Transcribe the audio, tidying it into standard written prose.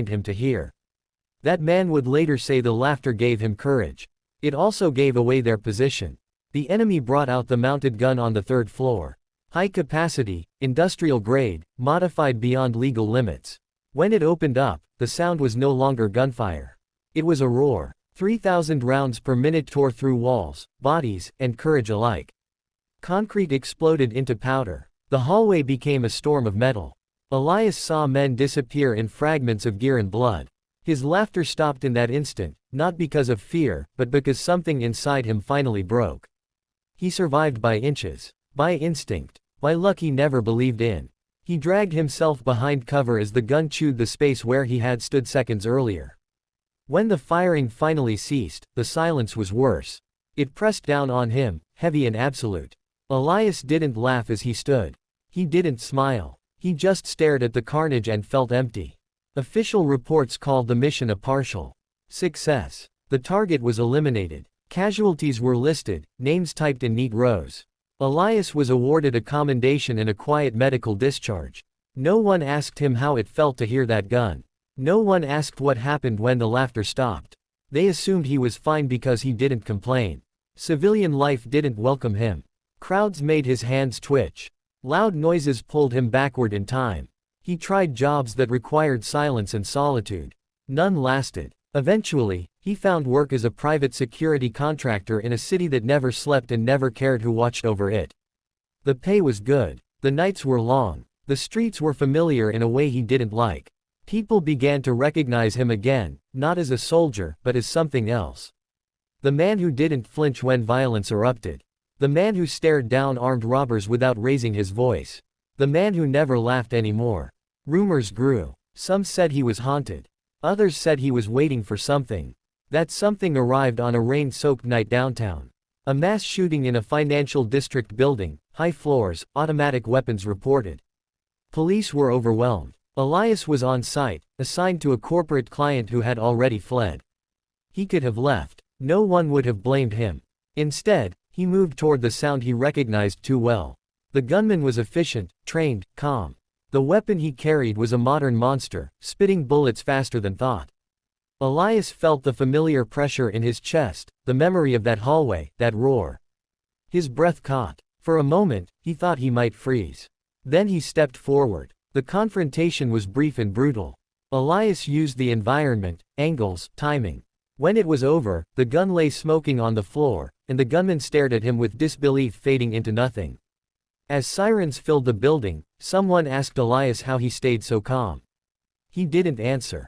him to hear. That man would later say the laughter gave him courage. It also gave away their position. The enemy brought out the mounted gun on the third floor. High capacity, industrial grade, modified beyond legal limits. When it opened up, the sound was no longer gunfire. It was a roar. 3,000 rounds per minute tore through walls, bodies, and courage alike. Concrete exploded into powder. The hallway became a storm of metal. Elias saw men disappear in fragments of gear and blood. His laughter stopped in that instant, not because of fear, but because something inside him finally broke. He survived by inches, by instinct, by luck he never believed in. He dragged himself behind cover as the gun chewed the space where he had stood seconds earlier. When the firing finally ceased, the silence was worse. It pressed down on him, heavy and absolute. Elias didn't laugh as he stood. He didn't smile. He just stared at the carnage and felt empty. Official reports called the mission a partial success. The target was eliminated. Casualties were listed, names typed in neat rows. Elias was awarded a commendation and a quiet medical discharge. No one asked him how it felt to hear that gun. No one asked what happened when the laughter stopped. They assumed he was fine because he didn't complain. Civilian life didn't welcome him. Crowds made his hands twitch. Loud noises pulled him backward in time. He tried jobs that required silence and solitude. None lasted. Eventually, he found work as a private security contractor in a city that never slept and never cared who watched over it. The pay was good. The nights were long. The streets were familiar in a way he didn't like. People began to recognize him again, not as a soldier, but as something else. The man who didn't flinch when violence erupted. The man who stared down armed robbers without raising his voice. The man who never laughed anymore. Rumors grew. Some said he was haunted. Others said he was waiting for something. That something arrived on a rain-soaked night downtown. A mass shooting in a financial district building, high floors, automatic weapons reported. Police were overwhelmed. Elias was on site, assigned to a corporate client who had already fled. He could have left. No one would have blamed him. Instead, he moved toward the sound he recognized too well. The gunman was efficient, trained, calm. The weapon he carried was a modern monster, spitting bullets faster than thought. Elias felt the familiar pressure in his chest, the memory of that hallway, that roar. His breath caught. For a moment, he thought he might freeze. Then he stepped forward. The confrontation was brief and brutal. Elias used the environment, angles, timing. When it was over, the gun lay smoking on the floor, and the gunman stared at him with disbelief fading into nothing. As sirens filled the building, someone asked Elias how he stayed so calm. He didn't answer.